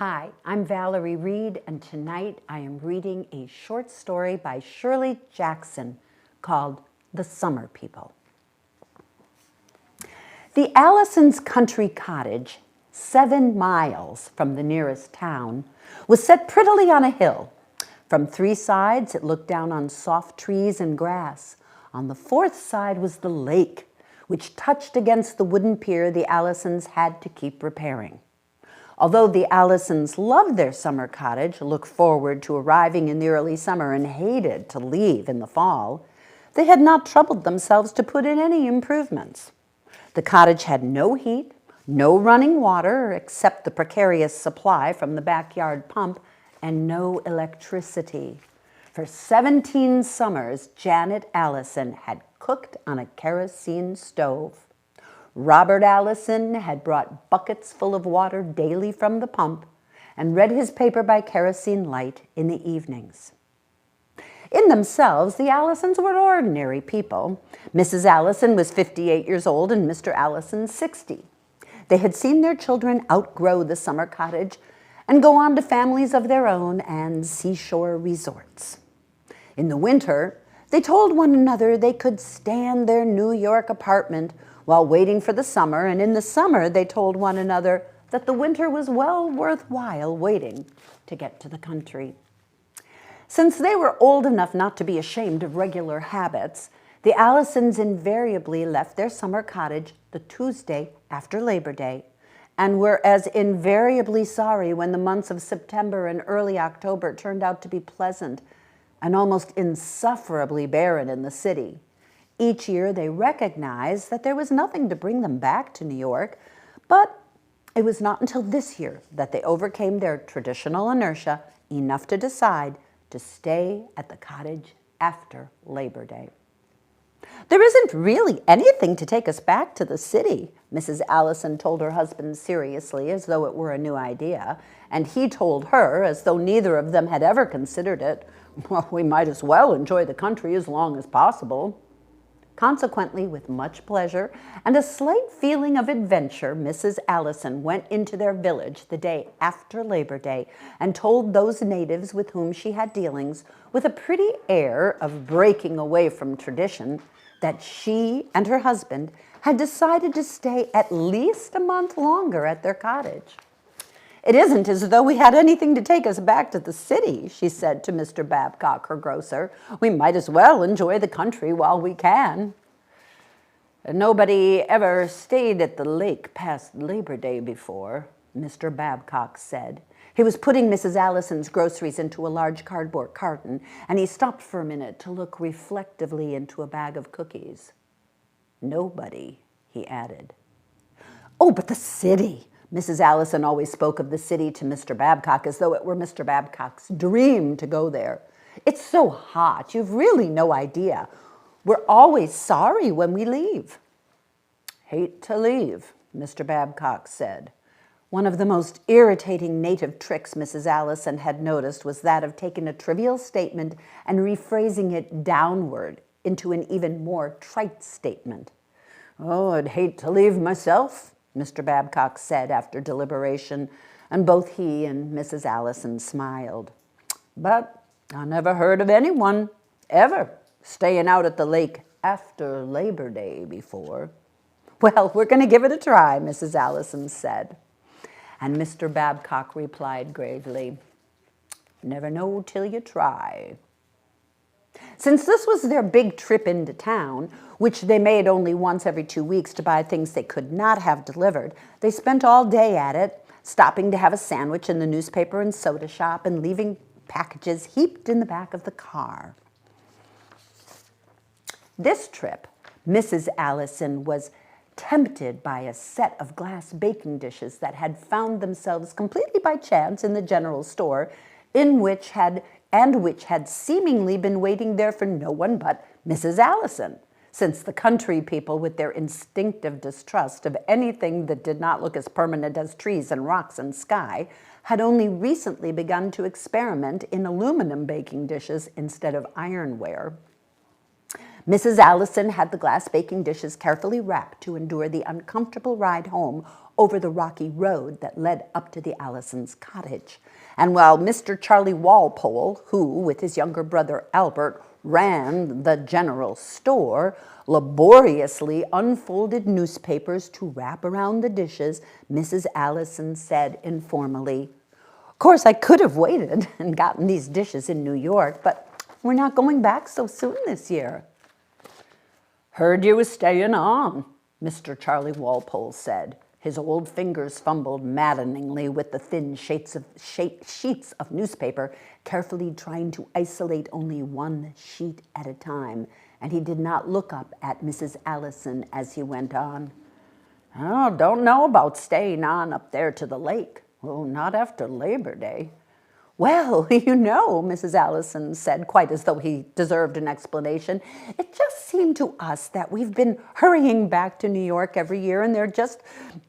Hi, I'm Valerie Reid, and tonight I am reading a short story by Shirley Jackson called The Summer People. The Allisons' country cottage, 7 miles from the nearest town, was set prettily on a hill. From 3 sides, it looked down on soft trees and grass. On the 4th side was the lake, which touched against the wooden pier the Allisons had to keep repairing. Although the Allisons loved their summer cottage, looked forward to arriving in the early summer, and hated to leave in the fall, they had not troubled themselves to put in any improvements. The cottage had no heat, no running water except the precarious supply from the backyard pump, and no electricity. For 17 summers, Janet Allison had cooked on a kerosene stove. Robert Allison had brought buckets full of water daily from the pump and read his paper by kerosene light in the evenings. In themselves, the Allisons were ordinary people. Mrs. Allison was 58 years old and Mr. Allison 60. They had seen their children outgrow the summer cottage and go on to families of their own and seashore resorts. In the winter, they told one another they could stand their New York apartment while waiting for the summer, and in the summer they told one another that the winter was well worthwhile waiting to get to the country. Since they were old enough not to be ashamed of regular habits, the Allisons invariably left their summer cottage the Tuesday after Labor Day, and were as invariably sorry when the months of September and early October turned out to be pleasant and almost insufferably barren in the city. Each year they recognized that there was nothing to bring them back to New York, but it was not until this year that they overcame their traditional inertia enough to decide to stay at the cottage after Labor Day. "There isn't really anything to take us back to the city," Mrs. Allison told her husband seriously, as though it were a new idea, and he told her, as though neither of them had ever considered it, "Well, we might as well enjoy the country as long as possible." Consequently, with much pleasure and a slight feeling of adventure, Mrs. Allison went into their village the day after Labor Day and told those natives with whom she had dealings, with a pretty air of breaking away from tradition, that she and her husband had decided to stay at least a month longer at their cottage. "It isn't as though we had anything to take us back to the city," she said to Mr. Babcock, her grocer. "We might as well enjoy the country while we can." "Nobody ever stayed at the lake past Labor Day before," Mr. Babcock said. He was putting Mrs. Allison's groceries into a large cardboard carton, and he stopped for a minute to look reflectively into a bag of cookies. "Nobody," he added. "Oh, but the city!" Mrs. Allison always spoke of the city to Mr. Babcock as though it were Mr. Babcock's dream to go there. "It's so hot, you've really no idea. We're always sorry when we leave." "Hate to leave," Mr. Babcock said. One of the most irritating native tricks Mrs. Allison had noticed was that of taking a trivial statement and rephrasing it downward into an even more trite statement. "Oh, I'd hate to leave myself," Mr. Babcock said after deliberation, and both he and Mrs. Allison smiled. "But I never heard of anyone ever staying out at the lake after Labor Day before." "Well, we're going to give it a try," Mrs. Allison said. And Mr. Babcock replied gravely, "Never know till you try." Since this was their big trip into town, which they made only once every 2 weeks to buy things they could not have delivered, they spent all day at it, stopping to have a sandwich in the newspaper and soda shop and leaving packages heaped in the back of the car. This trip, Mrs. Allison was tempted by a set of glass baking dishes that had found themselves completely by chance in the general store, which had seemingly been waiting there for no one but Mrs. Allison, since the country people, with their instinctive distrust of anything that did not look as permanent as trees and rocks and sky, had only recently begun to experiment in aluminum baking dishes instead of ironware. Mrs. Allison had the glass baking dishes carefully wrapped to endure the uncomfortable ride home over the rocky road that led up to the Allisons' cottage. And while Mr. Charlie Walpole, who, with his younger brother Albert, ran the general store, laboriously unfolded newspapers to wrap around the dishes, Mrs. Allison said informally, "Of course, I could have waited and gotten these dishes in New York, but we're not going back so soon this year." "Heard you was staying on," Mr. Charlie Walpole said. His old fingers fumbled maddeningly with the thin sheets of newspaper, carefully trying to isolate only one sheet at a time, and he did not look up at Mrs. Allison as he went on. "Oh, don't know about staying on up there to the lake. Oh, not after Labor Day." "Well, you know," Mrs. Allison said, quite as though he deserved an explanation, "it just seemed to us that we've been hurrying back to New York every year and there just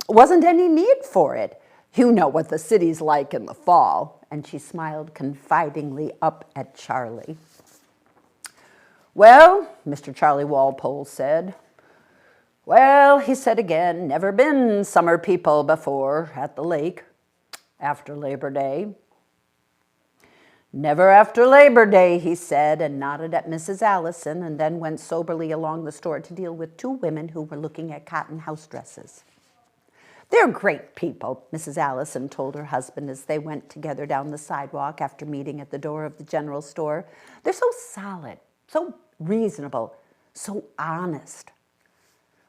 wasn't any need for it. You know what the city's like in the fall." And she smiled confidingly up at Charlie. "Well," Mr. Charlie Walpole said. "Well," he said again, "never been summer people before at the lake after Labor Day." "Never after Labor Day," he said, and nodded at Mrs. Allison, and then went soberly along the store to deal with two women who were looking at cotton house dresses. "They're great people," Mrs. Allison told her husband as they went together down the sidewalk after meeting at the door of the general store. "They're so solid, so reasonable, so honest."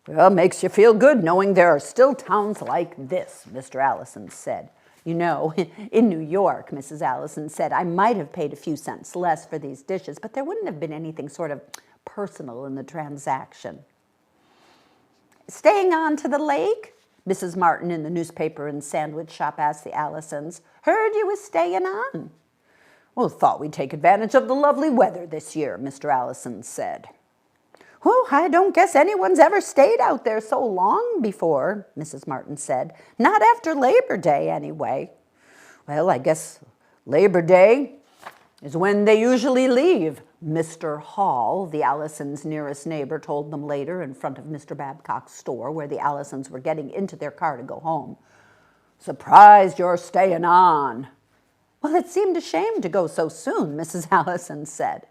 "Well, it makes you feel good knowing there are still towns like this," Mr. Allison said. "You know, in New York," Mrs. Allison said, "I might have paid a few cents less for these dishes, but there wouldn't have been anything sort of personal in the transaction." "Staying on to the lake?" Mrs. Martin in the newspaper and sandwich shop asked the Allisons. "Heard you was staying on." "Well, thought we'd take advantage of the lovely weather this year," Mr. Allison said. "Oh, I don't guess anyone's ever stayed out there so long before," Mrs. Martin said. "Not after Labor Day, anyway." "Well, I guess Labor Day is when they usually leave," Mr. Hall, the Allisons' nearest neighbor, told them later in front of Mr. Babcock's store, where the Allisons were getting into their car to go home. "Surprised you're staying on." "Well, it seemed a shame to go so soon," Mrs. Allison said.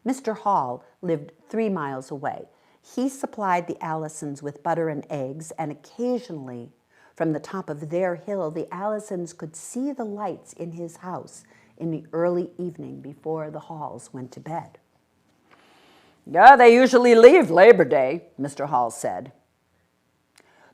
Mr. Hall lived 3 miles away. He supplied the Allisons with butter and eggs, and occasionally, from the top of their hill, the Allisons could see the lights in his house in the early evening before the Halls went to bed. "Yeah, they usually leave Labor Day," Mr. Hall said.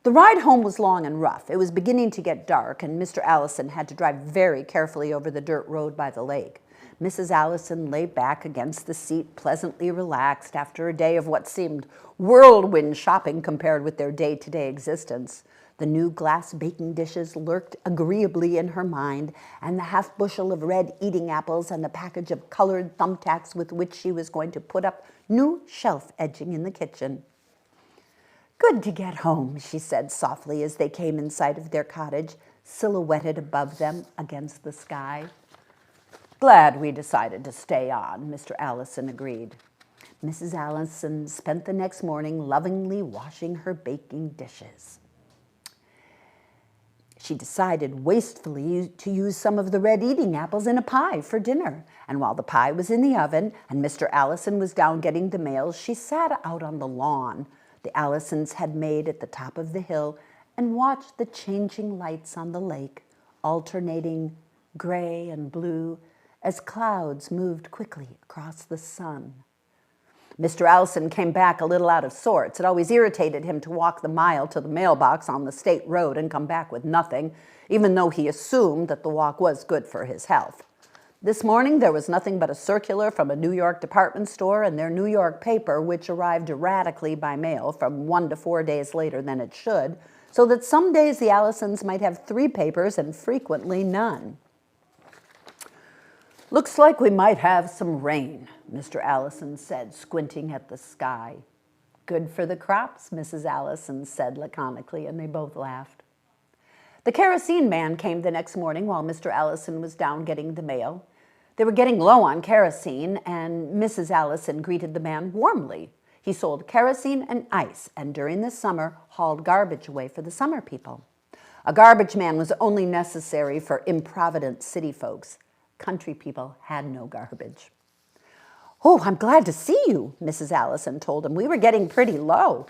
The ride home was long and rough. It was beginning to get dark, and Mr. Allison had to drive very carefully over the dirt road by the lake. Mrs. Allison lay back against the seat, pleasantly relaxed after a day of what seemed whirlwind shopping compared with their day-to-day existence. The new glass baking dishes lurked agreeably in her mind, and the half bushel of red eating apples and the package of colored thumbtacks with which she was going to put up new shelf edging in the kitchen. "Good to get home," she said softly as they came in sight of their cottage, silhouetted above them against the sky. "Glad we decided to stay on," Mr. Allison agreed. Mrs. Allison spent the next morning lovingly washing her baking dishes. She decided wastefully to use some of the red eating apples in a pie for dinner. And while the pie was in the oven and Mr. Allison was down getting the mail, she sat out on the lawn the Allisons had made at the top of the hill and watched the changing lights on the lake, alternating gray and blue, as clouds moved quickly across the sun. Mr. Allison came back a little out of sorts. It always irritated him to walk the mile to the mailbox on the state road and come back with nothing, even though he assumed that the walk was good for his health. This morning, there was nothing but a circular from a New York department store and their New York paper, which arrived erratically by mail from 1 to 4 days later than it should, so that some days the Allisons might have 3 papers and frequently none. "Looks like we might have some rain," Mr. Allison said, squinting at the sky. "Good for the crops," Mrs. Allison said laconically, and they both laughed. The kerosene man came the next morning while Mr. Allison was down getting the mail. They were getting low on kerosene, and Mrs. Allison greeted the man warmly. He sold kerosene and ice, and during the summer hauled garbage away for the summer people. A garbage man was only necessary for improvident city folks. Country people had no garbage. "Oh, I'm glad to see you," Mrs. Allison told him. "We were getting pretty low."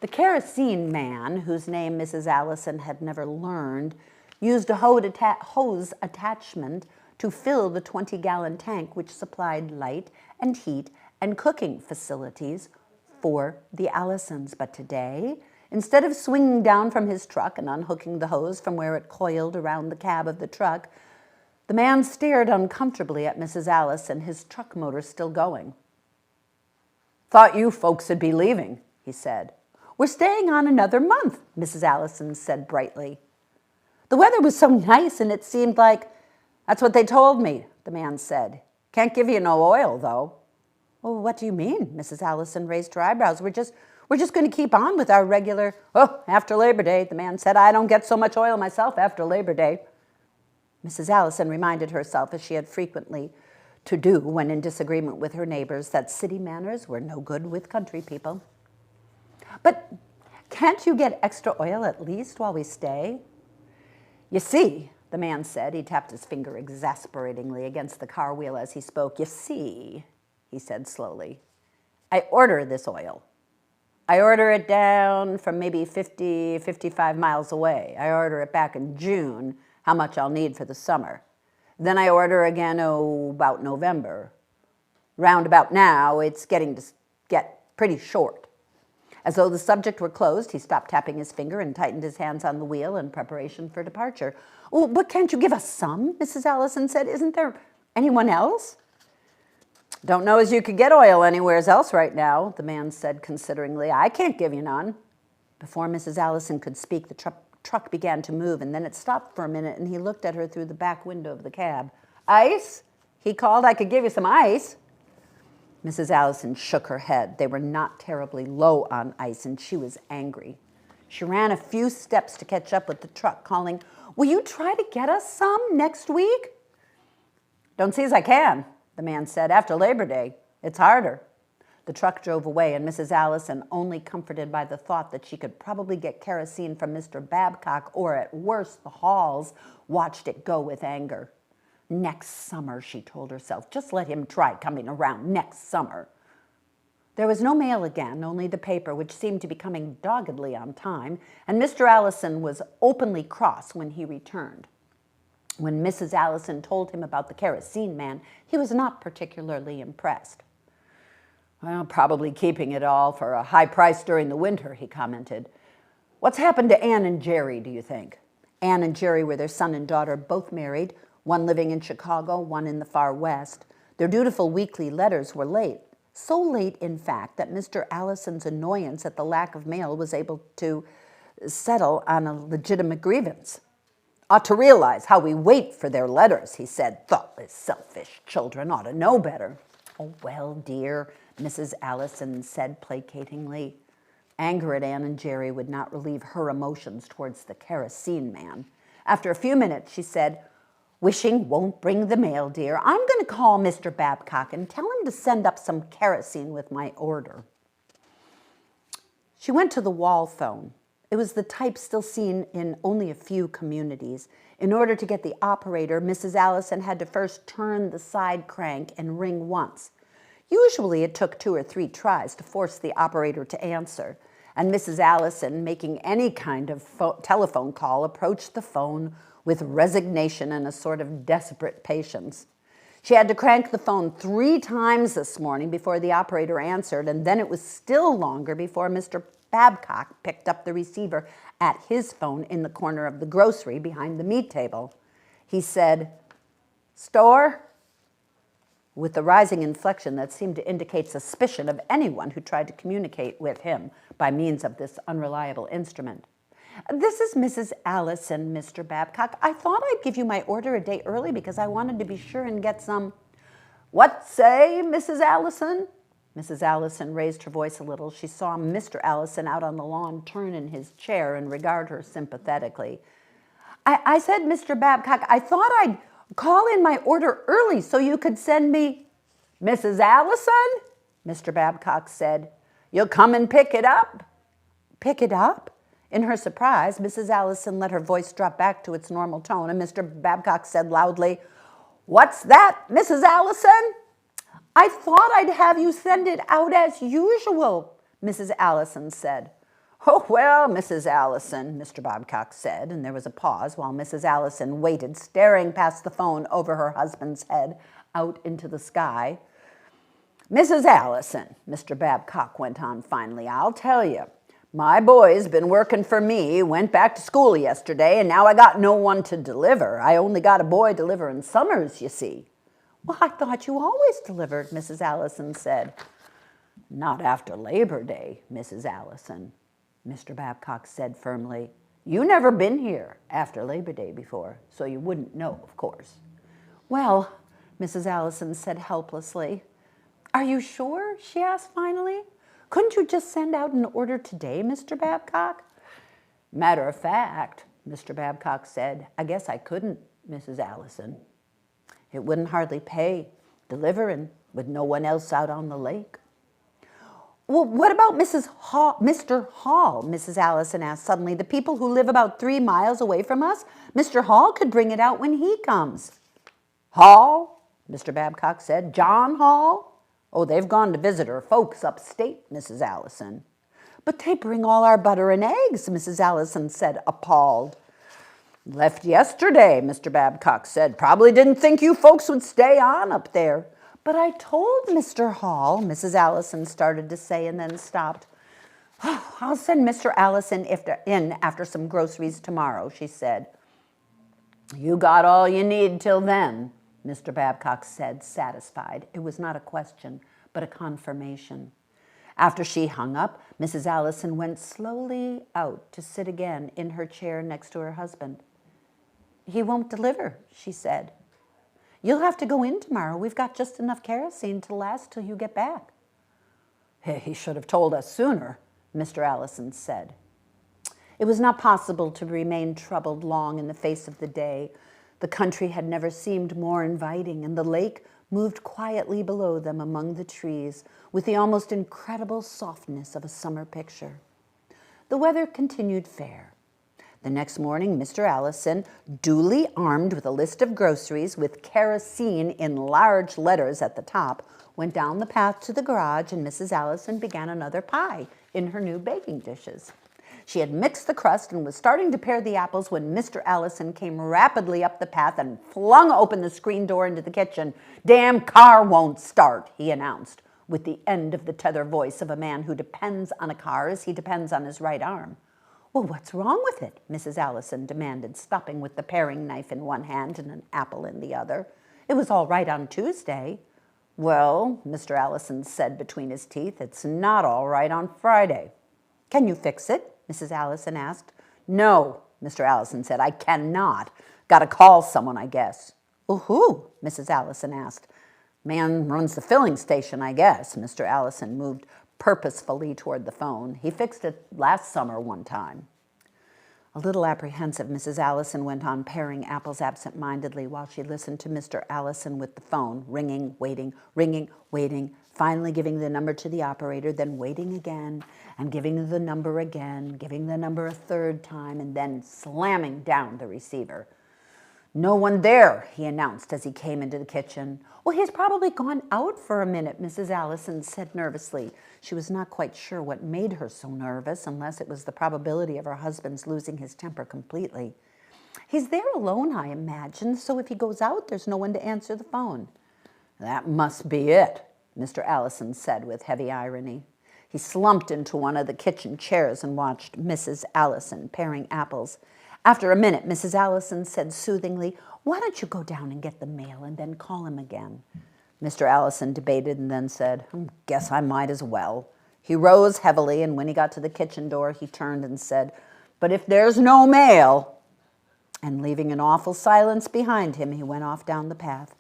The kerosene man, whose name Mrs. Allison had never learned, used a hose attachment to fill the 20-gallon tank which supplied light and heat and cooking facilities for the Allisons. But today, instead of swinging down from his truck and unhooking the hose from where it coiled around the cab of the truck, the man stared uncomfortably at Mrs. Allison, his truck motor still going. "Thought you folks would be leaving," he said. "We're staying on another month," Mrs. Allison said brightly. "The weather was so nice, and it seemed like—" "That's what they told me," the man said. "Can't give you no oil, though." "Well, what do you mean?" Mrs. Allison raised her eyebrows. We're just going to keep on with our regular—" "Oh, after Labor Day," the man said. "I don't get so much oil myself after Labor Day." Mrs. Allison reminded herself, as she had frequently to do when in disagreement with her neighbors, that city manners were no good with country people. "But can't you get extra oil at least while we stay?" "You see," the man said. He tapped his finger exasperatingly against the car wheel as he spoke. "You see," he said slowly, "I order this oil. I order it down from maybe 50, 55 miles away. I order it back in June, how much I'll need for the summer. Then I order again, about November. Round about now, it's getting to get pretty short." As though the subject were closed, he stopped tapping his finger and tightened his hands on the wheel in preparation for departure. "Oh, but can't you give us some?" Mrs. Allison said. "Isn't there anyone else?" "Don't know as you could get oil anywhere else right now," the man said consideringly. "I can't give you none." Before Mrs. Allison could speak, the truck began to move, and then it stopped for a minute, and he looked at her through the back window of the cab. "Ice?" he called. "I could give you some ice." Mrs. Allison shook her head. They were not terribly low on ice, and she was angry. She ran a few steps to catch up with the truck, calling, "Will you try to get us some next week?" "Don't see as I can," the man said. "After Labor Day, it's harder." The truck drove away, and Mrs. Allison, only comforted by the thought that she could probably get kerosene from Mr. Babcock, or at worst, the Halls, watched it go with anger. Next summer, she told herself. Just let him try coming around next summer. There was no mail again, only the paper, which seemed to be coming doggedly on time, and Mr. Allison was openly cross when he returned. When Mrs. Allison told him about the kerosene man, he was not particularly impressed. "Well, probably keeping it all for a high price during the winter," he commented. "What's happened to Ann and Jerry, do you think?" Ann and Jerry were their son and daughter, both married, one living in Chicago, one in the far west. Their dutiful weekly letters were late, so late, in fact, that Mr. Allison's annoyance at the lack of mail was able to settle on a legitimate grievance. "Ought to realize how we wait for their letters," he said. "Thoughtless, selfish children ought to know better." "Oh, well, dear," Mrs. Allison said placatingly. Anger at Ann and Jerry would not relieve her emotions towards the kerosene man. After a few minutes, she said, "Wishing won't bring the mail, dear. I'm going to call Mr. Babcock and tell him to send up some kerosene with my order." She went to the wall phone. It was the type still seen in only a few communities. In order to get the operator, Mrs. Allison had to first turn the side crank and ring once. Usually it took 2 or 3 tries to force the operator to answer, and Mrs. Allison, making any kind of telephone call, approached the phone with resignation and a sort of desperate patience. She had to crank the phone 3 times this morning before the operator answered, and then it was still longer before Mr. Babcock picked up the receiver at his phone in the corner of the grocery behind the meat table. He said, "Store?" with a rising inflection that seemed to indicate suspicion of anyone who tried to communicate with him by means of this unreliable instrument. "This is Mrs. Allison, Mr. Babcock. I thought I'd give you my order a day early because I wanted to be sure and get some—" "What say, Mrs. Allison?" Mrs. Allison raised her voice a little. She saw Mr. Allison out on the lawn turn in his chair and regard her sympathetically. I said, "Mr. Babcock, I thought I'd Call in my order early so you could send me. Mrs. Allison, Mr. Babcock said, you'll come and pick it up? Pick it up? In her surprise, Mrs. Allison let her voice drop back to its normal tone, and Mr. Babcock said loudly, what's that, Mrs. Allison? I thought I'd have you send it out as usual, Mrs. Allison said. Oh, well, Mrs. Allison, Mr. Babcock said, and there was a pause while Mrs. Allison waited, staring past the phone over her husband's head out into the sky. Mrs. Allison, Mr. Babcock went on finally, I'll tell you, my boy's been working for me, went back to school yesterday, and now I got no one to deliver. I only got a boy delivering summers, you see. Well, I thought you always delivered, Mrs. Allison said. Not after Labor Day, Mrs. Allison, Mr. Babcock said firmly. You never been here after Labor Day before, so you wouldn't know, of course. Well, Mrs. Allison said helplessly. Are you sure? She asked finally. Couldn't you just send out an order today, Mr. Babcock? Matter of fact, Mr. Babcock said, I guess I couldn't, Mrs. Allison. It wouldn't hardly pay, delivering with no one else out on the lake. Well, what about Mr. Hall, Mrs. Allison asked suddenly. The people who live about 3 miles away from us? Mr. Hall could bring it out when he comes. Hall? Mr. Babcock said. John Hall? Oh, they've gone to visit her folks upstate, Mrs. Allison. But they bring all our butter and eggs, Mrs. Allison said, appalled. Left yesterday, Mr. Babcock said. Probably didn't think you folks would stay on up there. But I told Mr. Hall, Mrs. Allison started to say and then stopped. Oh, I'll send Mr. Allison in after some groceries tomorrow, she said. You got all you need till then, Mr. Babcock said, satisfied. It was not a question, but a confirmation. After she hung up, Mrs. Allison went slowly out to sit again in her chair next to her husband. He won't deliver, she said. You'll have to go in tomorrow. We've got just enough kerosene to last till you get back. He should have told us sooner, Mr. Allison said. It was not possible to remain troubled long in the face of the day. The country had never seemed more inviting, and the lake moved quietly below them among the trees with the almost incredible softness of a summer picture. The weather continued fair. The next morning, Mr. Allison, duly armed with a list of groceries with kerosene in large letters at the top, went down the path to the garage, and Mrs. Allison began another pie in her new baking dishes. She had mixed the crust and was starting to pare the apples when Mr. Allison came rapidly up the path and flung open the screen door into the kitchen. Damn car won't start, he announced, with the end of the tether voice of a man who depends on a car as he depends on his right arm. Well, what's wrong with it? Mrs. Allison demanded, stopping with the paring knife in one hand and an apple in the other. It was all right on Tuesday. Well, Mr. Allison said between his teeth, it's not all right on Friday. Can you fix it? Mrs. Allison asked. No, Mr. Allison said, I cannot. Got to call someone, I guess. Oh, who? Mrs. Allison asked. Man runs the filling station, I guess. Mr. Allison moved purposefully toward the phone. He fixed it last summer one time. A little apprehensive, Mrs. Allison went on paring apples absent-mindedly while she listened to Mr. Allison with the phone, ringing, waiting, finally giving the number to the operator, then waiting again, and giving the number again, giving the number a third time, and then slamming down the receiver. No one there, he announced as he came into the kitchen. Well, he's probably gone out for a minute, Mrs. Allison said nervously. She was not quite sure what made her so nervous, unless it was the probability of her husband's losing his temper completely. He's there alone, I imagine, so if he goes out, there's no one to answer the phone. That must be it, Mr. Allison said with heavy irony. He slumped into one of the kitchen chairs and watched Mrs. Allison paring apples. After a minute, Mrs. Allison said soothingly, why don't you go down and get the mail and then call him again? Mr. Allison debated and then said, guess I might as well. He rose heavily, and when he got to the kitchen door, he turned and said, but if there's no mail, and leaving an awful silence behind him, he went off down the path.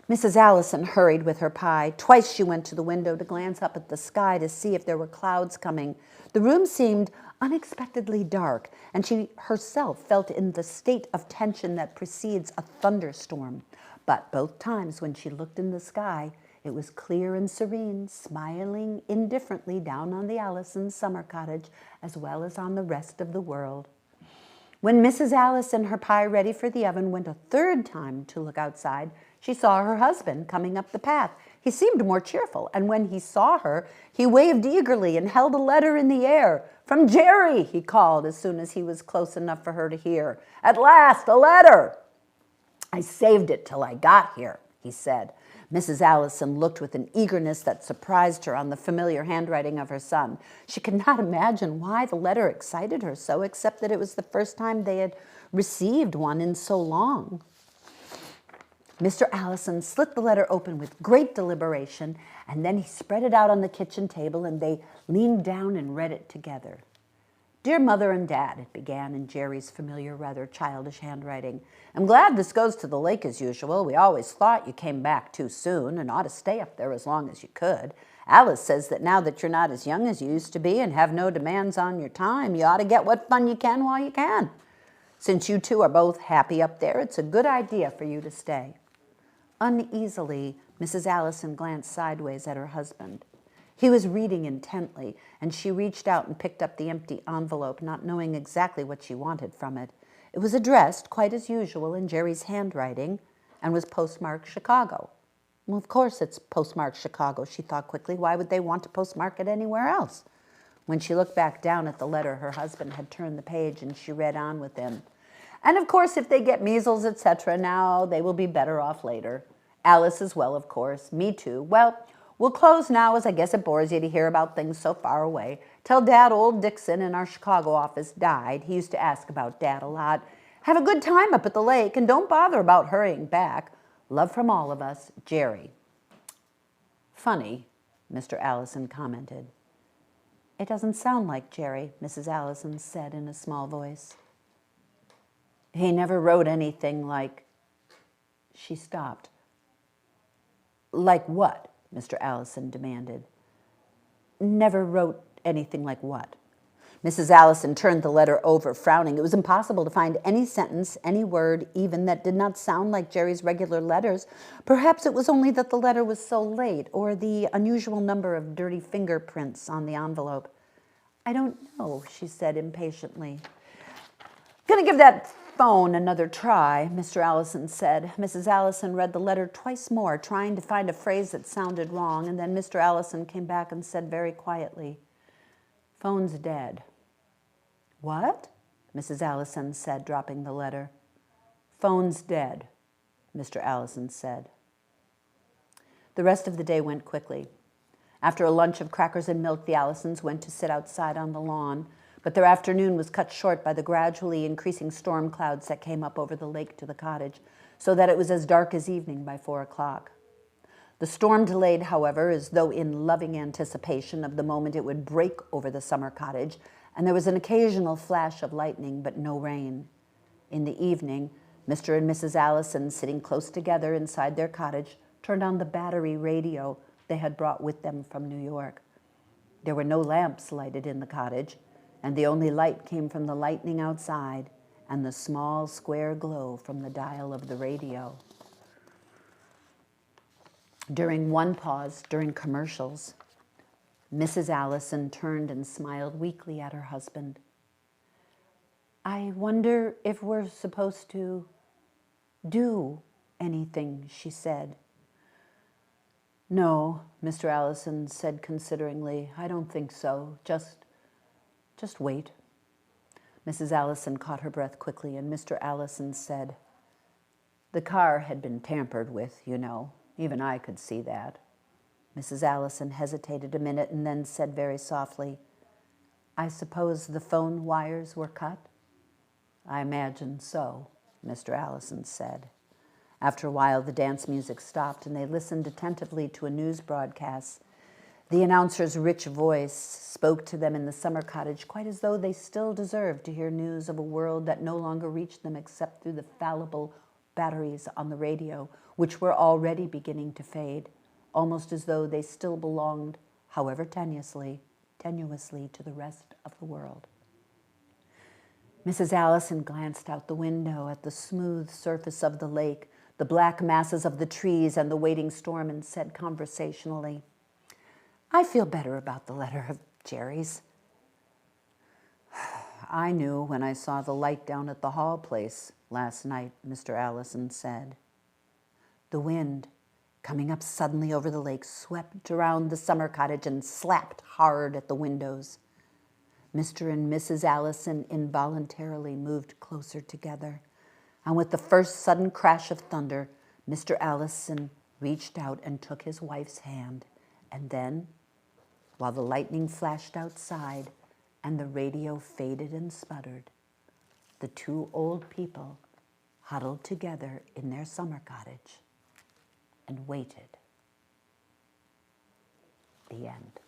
Mrs. Allison hurried with her pie. Twice she went to the window to glance up at the sky to see if there were clouds coming. The room seemed unexpectedly dark, and she herself felt in the state of tension that precedes a thunderstorm. But both times when she looked in the sky, it was clear and serene, smiling indifferently down on the Allison summer cottage as well as on the rest of the world. When Mrs. Allison, her pie ready for the oven, went a third time to look outside, she saw her husband coming up the path. He seemed more cheerful, and when he saw her, he waved eagerly and held a letter in the air. "From Jerry," he called as soon as he was close enough for her to hear. "At last, a letter!" "I saved it till I got here," he said. Mrs. Allison looked with an eagerness that surprised her on the familiar handwriting of her son. She could not imagine why the letter excited her so, except that it was the first time they had received one in so long. Mr. Allison slit the letter open with great deliberation, and then he spread it out on the kitchen table, and they leaned down and read it together. "Dear Mother and Dad," it began in Jerry's familiar, rather childish handwriting. "I'm glad this goes to the lake as usual. We always thought you came back too soon and ought to stay up there as long as you could. Alice says that now that you're not as young as you used to be and have no demands on your time, you ought to get what fun you can while you can. Since you two are both happy up there, it's a good idea for you to stay." Uneasily, Mrs. Allison glanced sideways at her husband. He was reading intently, and she reached out and picked up the empty envelope, not knowing exactly what she wanted from it. It was addressed, quite as usual, in Jerry's handwriting, and was postmarked Chicago. Well, of course it's postmarked Chicago, she thought quickly. Why would they want to postmark it anywhere else? When she looked back down at the letter, her husband had turned the page, and she read on with him. "And of course, if they get measles, etc., now they will be better off later. Alice as well, of course. Me too. Well, we'll close now, as I guess it bores you to hear about things so far away. Tell Dad old Dixon in our Chicago office died. He used to ask about Dad a lot. Have a good time up at the lake, and don't bother about hurrying back. Love from all of us, Jerry." "Funny," Mr. Allison commented. "It doesn't sound like Jerry," Mrs. Allison said in a small voice. "He never wrote anything like—" She stopped. "Like what?" Mr. Allison demanded. "Never wrote anything like what?" Mrs. Allison turned the letter over, frowning. It was impossible to find any sentence, any word even, that did not sound like Jerry's regular letters. Perhaps it was only that the letter was so late, or the unusual number of dirty fingerprints on the envelope. "I don't know," she said impatiently. "Gonna give that phone another try," Mr. Allison said. Mrs. Allison read the letter twice more, trying to find a phrase that sounded wrong, and then Mr. Allison came back and said very quietly, "Phone's dead." "What?" Mrs. Allison said, dropping the letter. "Phone's dead," Mr. Allison said. The rest of the day went quickly. After a lunch of crackers and milk, the Allisons went to sit outside on the lawn, but their afternoon was cut short by the gradually increasing storm clouds that came up over the lake to the cottage, so that it was as dark as evening by 4 o'clock. The storm delayed, however, as though in loving anticipation of the moment it would break over the summer cottage, and there was an occasional flash of lightning, but no rain. In the evening, Mr. and Mrs. Allison, sitting close together inside their cottage, turned on the battery radio they had brought with them from New York. There were no lamps lighted in the cottage, and the only light came from the lightning outside and the small square glow from the dial of the radio. During one pause, during commercials, Mrs. Allison turned and smiled weakly at her husband. "I wonder if we're supposed to do anything," she said. "No," Mr. Allison said consideringly. "I don't think so. Just wait." Mrs. Allison caught her breath quickly, and Mr. Allison said, "The car had been tampered with, you know. Even I could see that." Mrs. Allison hesitated a minute and then said very softly, "I suppose the phone wires were cut?" "I imagine so," Mr. Allison said. After a while, the dance music stopped, and they listened attentively to a news broadcast. The announcer's rich voice spoke to them in the summer cottage quite as though they still deserved to hear news of a world that no longer reached them except through the fallible batteries on the radio, which were already beginning to fade, almost as though they still belonged, however tenuously, to the rest of the world. Mrs. Allison glanced out the window at the smooth surface of the lake, the black masses of the trees and the waiting storm, and said conversationally, "I feel better about the letter of Jerry's. I knew when I saw the light down at the Hall place last night," Mr. Allison said. The wind, coming up suddenly over the lake, swept around the summer cottage and slapped hard at the windows. Mr. and Mrs. Allison involuntarily moved closer together, and with the first sudden crash of thunder, Mr. Allison reached out and took his wife's hand, and then, while the lightning flashed outside and the radio faded and sputtered, the two old people huddled together in their summer cottage and waited. The end.